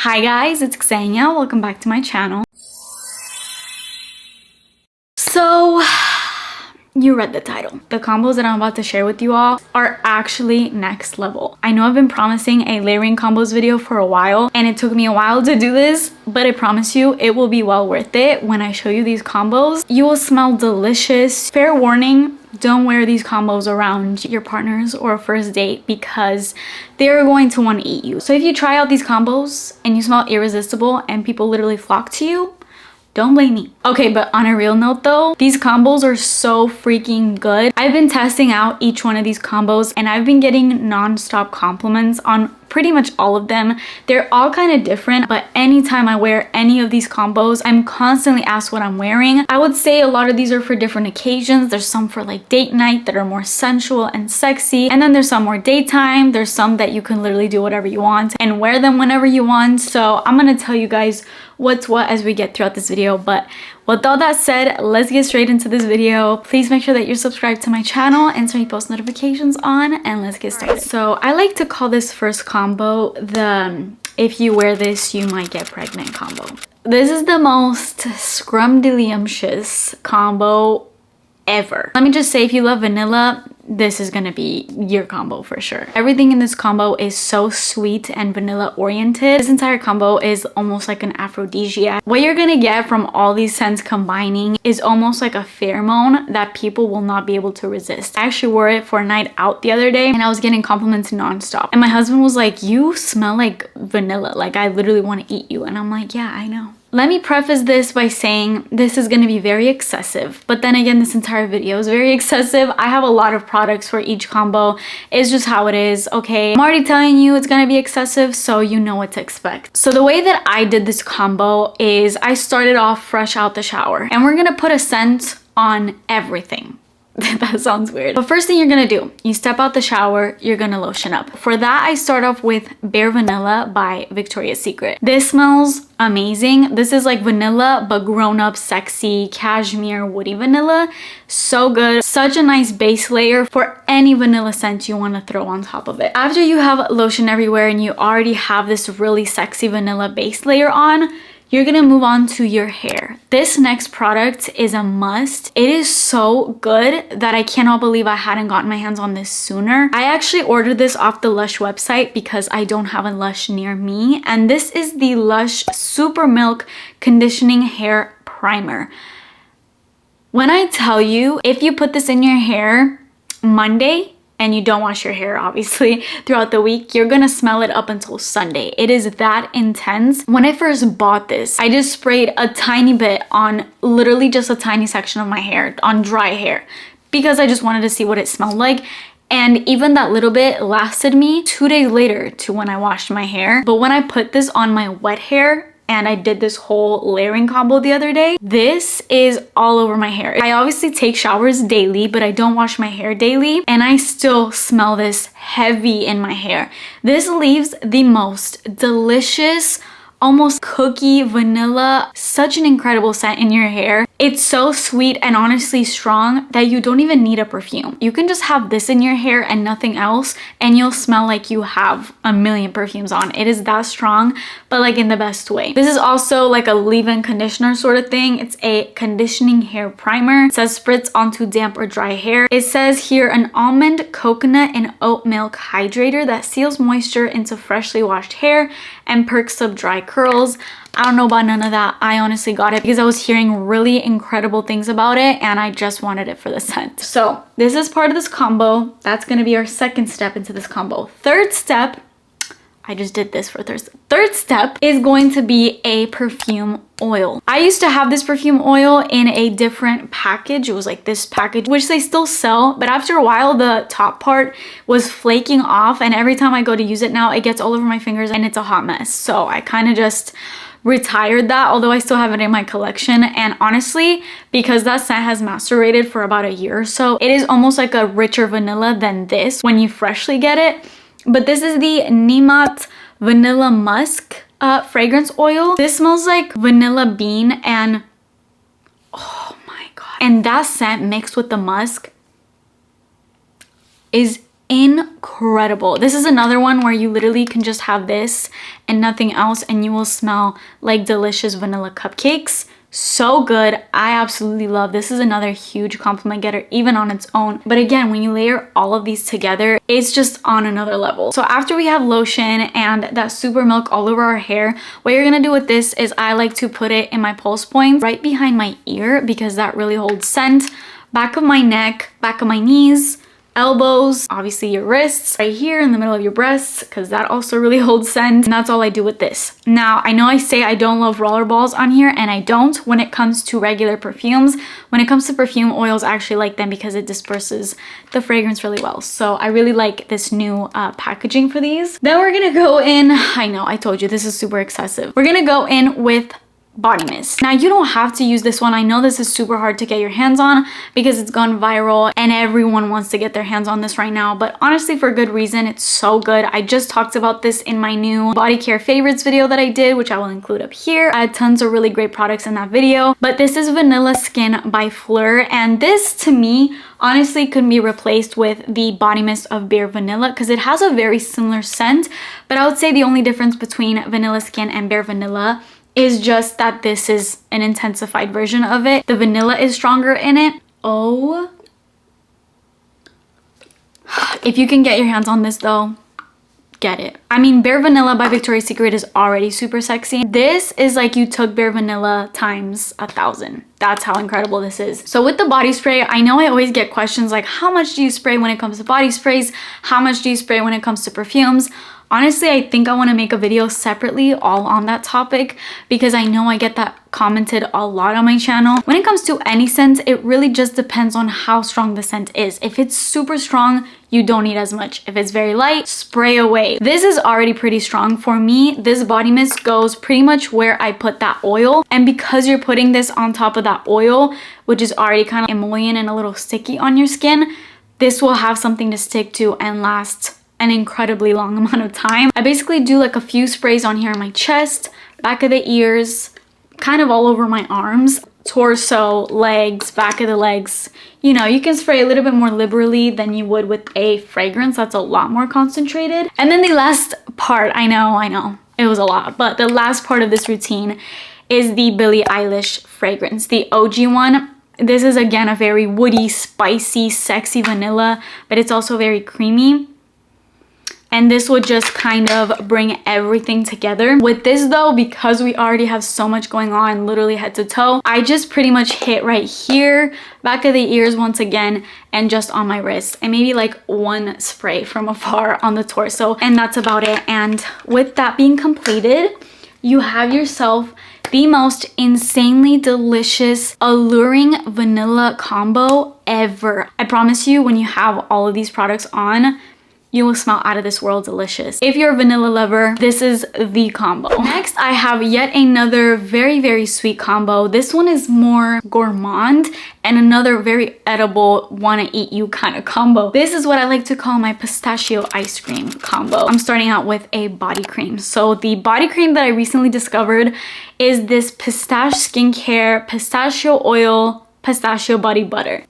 Hi guys, it's Xenia. Welcome back to my channel. So, you read the title. The combos that I'm about to share with you all are actually next level. I know I've been promising a layering combos video for a while and it took me a while to do this, but I promise you it will be well worth it when I show you these combos. You will smell delicious. Fair warning, don't wear these combos around your partners or a first date because they're going to want to eat you. So if you try out these combos and you smell irresistible and people literally flock to you, don't blame me. Okay, but on a real note though, these combos are so freaking good. I've been testing out each one of these combos and I've been getting non-stop compliments on pretty much all of them. They're all kind of different, but anytime I wear any of these combos, I'm constantly asked what I'm wearing. I would say a lot of these are for different occasions. There's some for like date night that are more sensual and sexy, and then there's some more daytime. There's some that you can literally do whatever you want and wear them whenever you want. So I'm gonna tell you guys what's what as we get throughout this video. But with all that said, let's get straight into this video. Please make sure that you're subscribed to my channel and turn your post notifications on, and let's get started. So I like to call this first combo the if you wear this you might get pregnant combo. This is the most scrumdiddlyumptious combo ever. Let me just say, if you love vanilla, this is gonna be your combo for sure. Everything in this combo is so sweet and vanilla oriented. This entire combo is almost like an aphrodisiac. What you're gonna get from all these scents combining is almost like a pheromone that people will not be able to resist. I actually wore it for a night out the other day and I was getting compliments nonstop. And my husband was like, "You smell like vanilla. Like I literally want to eat you." And I'm like, "Yeah, I know." Let me preface this by saying this is going to be very excessive, but then again, this entire video is very excessive. I have a lot of products for each combo. It's just how it is, okay? I'm already telling you it's going to be excessive, so you know what to expect. So the way that I did this combo is I started off fresh out the shower, and we're going to put a scent on everything. That sounds weird. But first thing you're gonna do, you step out the shower, you're gonna lotion up. For that, I start off with Bare Vanilla by Victoria's Secret. This smells amazing. This is like vanilla, but grown up, sexy, cashmere, woody vanilla. So good. Such a nice base layer for any vanilla scent you wanna throw on top of it. After you have lotion everywhere and you already have this really sexy vanilla base layer on, you're gonna move on to your hair. This next product is a must. It is so good that I cannot believe I hadn't gotten my hands on this sooner. I actually ordered this off the Lush website because I don't have a Lush near me. And this is the Lush Super Milk Conditioning Hair Primer. When I tell you, if you put this in your hair Monday, and you don't wash your hair obviously throughout the week, you're gonna smell it up until Sunday. It is that intense. When I first bought this, I just sprayed a tiny bit on literally just a tiny section of my hair, on dry hair, because I just wanted to see what it smelled like. And even that little bit lasted me 2 days later to when I washed my hair. But when I put this on my wet hair, and I did this whole layering combo the other day, this is all over my hair. I obviously take showers daily, but I don't wash my hair daily, and I still smell this heavy in my hair. This leaves the most delicious, almost cookie vanilla, such an incredible scent in your hair. It's so sweet and honestly strong that you don't even need a perfume. You can just have this in your hair and nothing else, and you'll smell like you have a million perfumes on. It is that strong, but like in the best way. This is also like a leave-in conditioner sort of thing. It's a conditioning hair primer. It says spritz onto damp or dry hair. It says here an almond, coconut, and oat milk hydrator that seals moisture into freshly washed hair and perks up dry curls. I don't know about none of that. I honestly got it because I was hearing really incredible things about it and I just wanted it for the scent. So this is part of this combo. That's gonna be our second step into this combo. Third step, I just did this for Thursday. Third step is going to be a perfume oil. I used to have this perfume oil in a different package. It was like this package, which they still sell, but after a while the top part was flaking off, and every time I go to use it now, it gets all over my fingers and it's a hot mess. So I kind of just retired that, although I still have it in my collection. And honestly, because that scent has macerated for about a year or so, it is almost like a richer vanilla than this when you freshly get it. But this is the Nemat Vanilla Musk fragrance oil. This smells like vanilla bean, and oh my god. And that scent mixed with the musk is incredible. This is another one where you literally can just have this and nothing else and you will smell like delicious vanilla cupcakes. So good. I absolutely love this. Is another huge compliment getter even on its own, but again, when you layer all of these together, it's just on another level. So after we have lotion and that super milk all over our hair, what you're gonna do with this is I like to put it in my pulse points right behind my ear because that really holds scent, back of my neck, back of my knees, elbows, obviously your wrists, right here in the middle of your breasts, because that also really holds scent. And that's all I do with this. Now, I know I say I don't love roller balls on here, and I don't when it comes to regular perfumes. When it comes to perfume oils, I actually like them because it disperses the fragrance really well. So I really like this new packaging for these. Then we're gonna go in, I know, I told you this is super excessive. We're gonna go in with body mist. Now, you don't have to use this one. I know this is super hard to get your hands on because it's gone viral and everyone wants to get their hands on this right now, but honestly for good reason. It's so good. I just talked about this in my new body care favorites video that I did, which I will include up here. I had tons of really great products in that video, but this is Vanilla Skin by Fleur, and this to me honestly couldn't be replaced with the body mist of Bare Vanilla because it has a very similar scent, but I would say the only difference between Vanilla Skin and Bare Vanilla is just that this is an intensified version of it. The vanilla is stronger in it. Oh, if you can get your hands on this though, get it. I mean, Bare Vanilla by Victoria's Secret is already super sexy. This is like you took Bare Vanilla times 1,000. That's how incredible this is. So with the body spray, I know I always get questions like, how much do you spray when it comes to body sprays? How much do you spray when it comes to perfumes? Honestly, I think I want to make a video separately all on that topic because I know I get that commented a lot on my channel. When it comes to any scent, it really just depends on how strong the scent is. If it's super strong, you don't need as much. If it's very light, spray away. This is already pretty strong. For me, this body mist goes pretty much where I put that oil. And because you're putting this on top of that oil, which is already kind of emollient and a little sticky on your skin, this will have something to stick to and last an incredibly long amount of time. I basically do like a few sprays on here on my chest, back of the ears, kind of all over my arms, torso, legs, back of the legs. You know, you can spray a little bit more liberally than you would with a fragrance that's a lot more concentrated. And then the last part, I know, it was a lot, but the last part of this routine is the Billie Eilish fragrance, the OG one. This is again a very woody, spicy, sexy vanilla, but it's also very creamy. And this would just kind of bring everything together. With this though, because we already have so much going on, literally head to toe, I just pretty much hit right here, back of the ears once again, and just on my wrist, and maybe like one spray from afar on the torso, and that's about it. And with that being completed, you have yourself the most insanely delicious, alluring vanilla combo ever. I promise you, when you have all of these products on, you will smell out of this world delicious. If you're a vanilla lover, this is the combo. Next, I have yet another very, very sweet combo. This one is more gourmand and another very edible, wanna eat you kind of combo. This is what I like to call my pistachio ice cream combo. I'm starting out with a body cream. So the body cream that I recently discovered is this Pistache Skincare Pistachio Oil Pistachio Body Butter.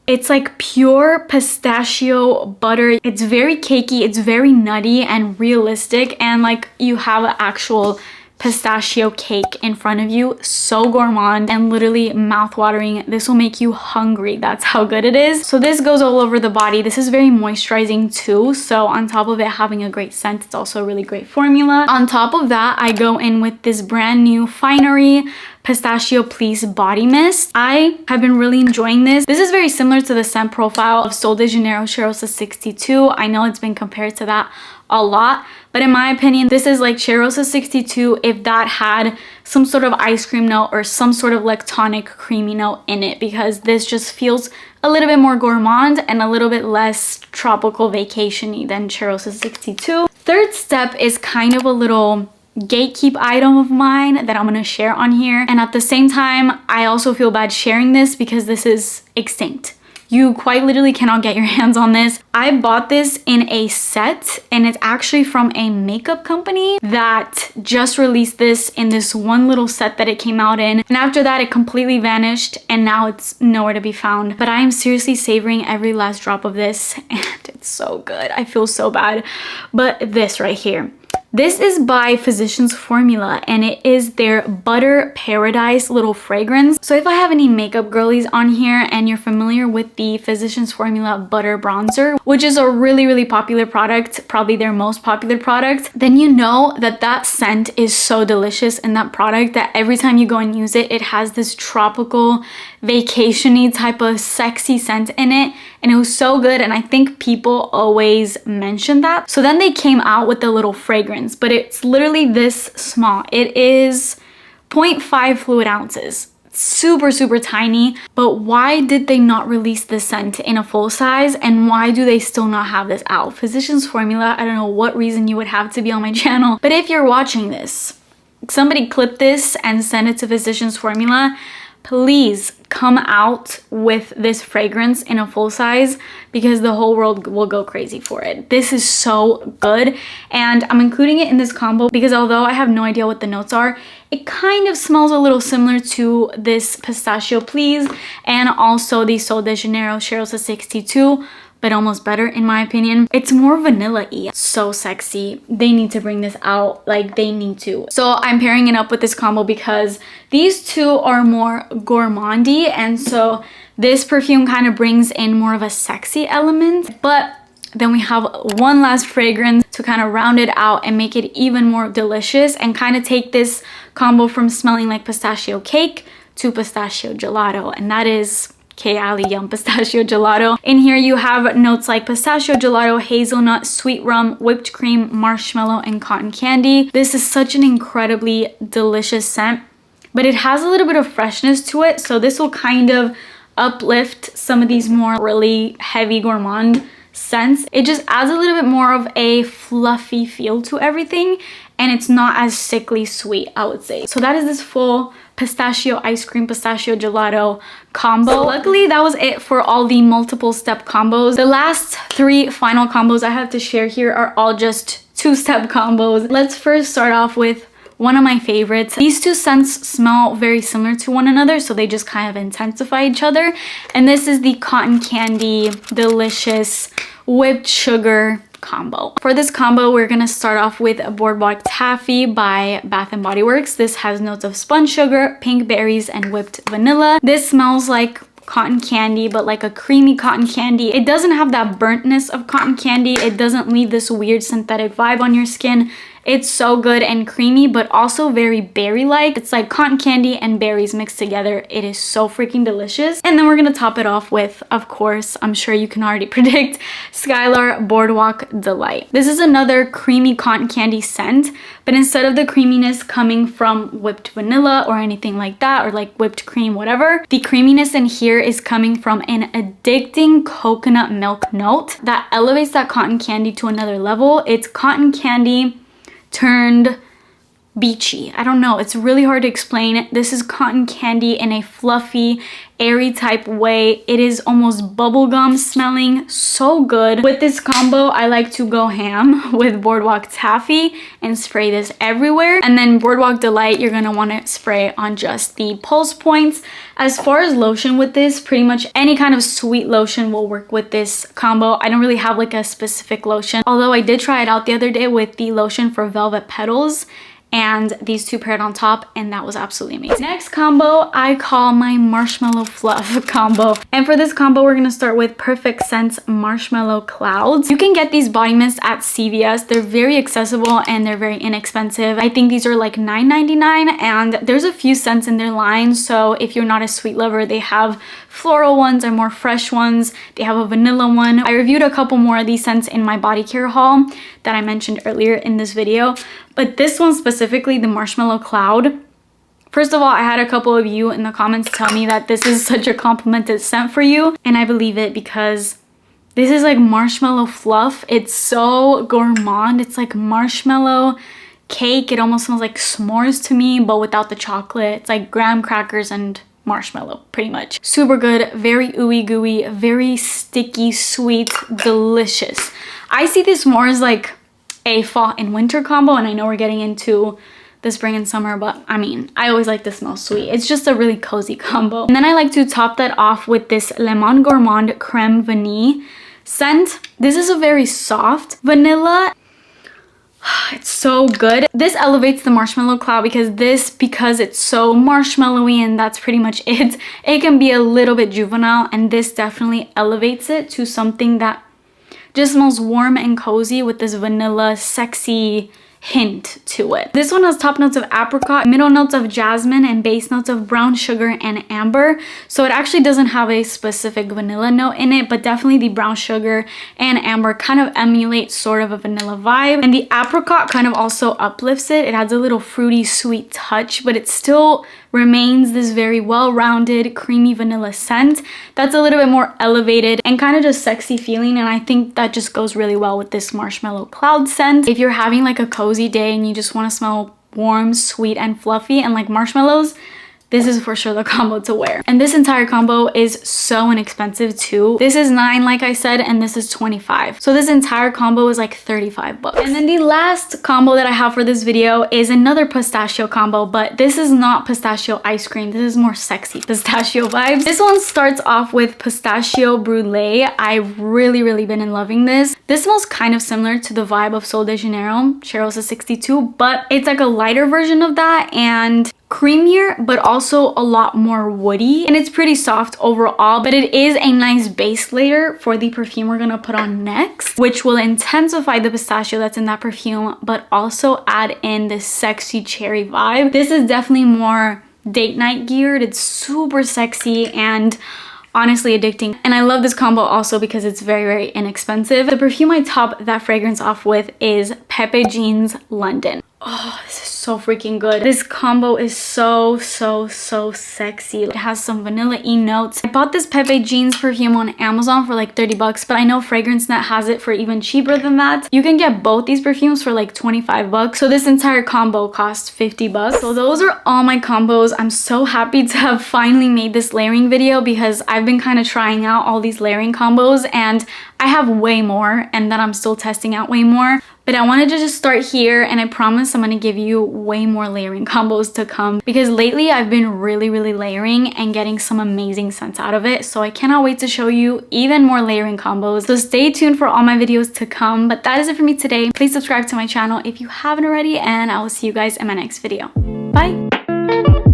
It's like pure pistachio butter. It's very cakey, it's very nutty and realistic, and like you have an actual pistachio cake in front of you. So gourmand and literally mouth-watering. This will make you hungry. That's how good it is. So this goes all over the body. This is very moisturizing too. So on top of it having a great scent, it's also a really great formula. On top of that, I go in with this brand new Finery Pistachio Please Body Mist. I have been really enjoying this. This is very similar to the scent profile of Sol de Janeiro Cheirosa 62. I know it's been compared to that a lot, but in my opinion, this is like Cheirosa 62 if that had some sort of ice cream note or some sort of lactonic creamy note in it, because this just feels a little bit more gourmand and a little bit less tropical vacation-y than Cheirosa 62. Third step is kind of a little gatekeep item of mine that I'm gonna share on here, and at the same time I also feel bad sharing this because this is extinct. You quite literally cannot get your hands on this. I bought this in a set, and it's actually from a makeup company that just released this in this one little set that it came out in, and after that it completely vanished and now it's nowhere to be found. But I am seriously savoring every last drop of this, and It's so good. I feel so bad. But this right here. This is by Physicians Formula, and it is their Butter Paradise little fragrance. So if I have any makeup girlies on here and you're familiar with the Physicians Formula Butter Bronzer, which is a really, really popular product, probably their most popular product, then you know that that scent is so delicious in that product that every time you go and use it, it has this tropical, vacation-y type of sexy scent in it. And it was so good, and I think people always mention that. So then they came out with the little fragrance, but it's literally this small. It is 0.5 fluid ounces. Super, super tiny. But why did they not release this scent in a full size, and why do they still not have this out? Physicians Formula, I don't know what reason you would have to be on my channel, but if you're watching this, somebody clip this and send it to Physicians Formula. Please come out with this fragrance in a full size, because the whole world will go crazy for it. This is so good, and I'm including it in this combo because although I have no idea what the notes are, it kind of smells a little similar to this Pistachio Please and also the Sol de Janeiro Cheirosa 62, but almost better in my opinion. It's more vanilla-y. So sexy. They need to bring this out, like they need to. So I'm pairing it up with this combo because these two are more gourmandy, and so this perfume kind of brings in more of a sexy element. But then we have one last fragrance to kind of round it out and make it even more delicious and kind of take this combo from smelling like pistachio cake to pistachio gelato, and that is Kayali Yum Pistachio Gelato. In here you have notes like pistachio gelato, hazelnut, sweet rum, whipped cream, marshmallow, and cotton candy. This is such an incredibly delicious scent, but it has a little bit of freshness to it, so this will kind of uplift some of these more really heavy gourmand scents. It just adds a little bit more of a fluffy feel to everything, and it's not as sickly sweet, I would say. So that is this full pistachio ice cream pistachio gelato combo. So luckily that was it for all the multiple step combos. The last three final combos I have to share here are all just 2-step combos. Let's first start off with one of my favorites. These two scents smell very similar to one another, so they just kind of intensify each other. And this is the cotton candy delicious whipped sugar combo. For this combo, we're gonna start off with Boardwalk Taffy by Bath & Body Works. This has notes of spun sugar, pink berries, and whipped vanilla. This smells like cotton candy, but like a creamy cotton candy. It doesn't have that burntness of cotton candy. It doesn't leave this weird synthetic vibe on your skin. It's so good and creamy, but also very berry-like. It's like cotton candy and berries mixed together. It is so freaking delicious. And then we're gonna top it off with, of course, I'm sure you can already predict, Skylar Boardwalk Delight. This is another creamy cotton candy scent, but instead of the creaminess coming from whipped vanilla or anything like that, or like whipped cream, whatever, the creaminess in here is coming from an addicting coconut milk note that elevates that cotton candy to another level. It's cotton candy turned beachy. I don't know, it's really hard to explain. This is cotton candy in a fluffy, airy type way. It is almost bubblegum smelling, so good. With this combo, I like to go ham with Boardwalk Taffy and spray this everywhere. And then Boardwalk Delight, you're gonna wanna spray on just the pulse points. As far as lotion with this, pretty much any kind of sweet lotion will work with this combo. I don't really have like a specific lotion, although I did try it out the other day with the lotion for Velvet Petals, and these two paired on top, and that was absolutely amazing. Next combo I call my Marshmallow Fluff combo, and for this combo we're gonna start with Perfect Scents Marshmallow Clouds. You can get these body mists at CVS. They're very accessible and they're very inexpensive. I think these are like $9.99, and there's a few scents in their line, so if you're not a sweet lover, they have floral ones and more fresh ones. They have a vanilla one. I reviewed a couple more of these scents in my body care haul that I mentioned earlier in this video, but this one specifically, the Marshmallow Cloud, first of all, I had a couple of you in the comments tell me that this is such a complimented scent for you, and I believe it because this is like marshmallow fluff. It's so gourmand. It's like marshmallow cake. It almost smells like s'mores to me, but without the chocolate. It's like graham crackers and marshmallow, pretty much. Super good, very ooey gooey, very sticky, sweet, delicious. I see this more as like a fall and winter combo, and I know we're getting into the spring and summer, but I mean, I always like to smell sweet. It's just a really cozy combo. And then I like to top that off with this Le Monde Gourmand Creme Vanille scent. This is a very soft vanilla. It's so good. This elevates the marshmallow cloud because it's so marshmallowy and that's pretty much it. It can be a little bit juvenile, and this definitely elevates it to something that just smells warm and cozy with this vanilla sexy hint to it. This one has top notes of apricot, middle notes of jasmine, and base notes of brown sugar and amber. So it actually doesn't have a specific vanilla note in it, but definitely the brown sugar and amber kind of emulate sort of a vanilla vibe. And the apricot kind of also uplifts it. It adds a little fruity, sweet touch, but it still remains this very well-rounded, creamy vanilla scent that's a little bit more elevated and kind of just sexy feeling. And I think that just goes really well with this marshmallow cloud scent. If you're having like a cozy day and you just want to smell warm, sweet, and fluffy and like marshmallows, this is for sure the combo to wear. And this entire combo is so inexpensive too. This is $9, like I said, and this is $25. So this entire combo is like 35 bucks. And then the last combo that I have for this video is another pistachio combo, but this is not pistachio ice cream. This is more sexy pistachio vibes. This one starts off with pistachio brulee. I've really been in loving this. This smells kind of similar to the vibe of Sol de Janeiro, Cheryl's 62, but it's like a lighter version of that and creamier, but also a lot more woody, and it's pretty soft overall. But it is a nice base layer for the perfume we're gonna put on next, which will intensify the pistachio that's in that perfume, but also add in this sexy cherry vibe. This is definitely more date night geared. It's super sexy and honestly addicting, and I love this combo also because it's very inexpensive. The perfume I top that fragrance off with is Pepe Jeans London. Oh, this is so freaking good. This combo is so sexy. It has some vanilla-y notes. I bought this Pepe Jeans perfume on Amazon for like 30 bucks, but I know FragranceNet has it for even cheaper than that. You can get both these perfumes for like 25 bucks. So this entire combo costs 50 bucks. So those are all my combos. I'm so happy to have finally made this layering video because I've been kind of trying out all these layering combos and I have way more, and then I'm still testing out way more. But I wanted to just start here, and I promise I'm going to give you way more layering combos to come because lately I've been really layering and getting some amazing scents out of it. So I cannot wait to show you even more layering combos. So stay tuned for all my videos to come. But that is it for me today. Please subscribe to my channel if you haven't already, and I will see you guys in my next video. Bye!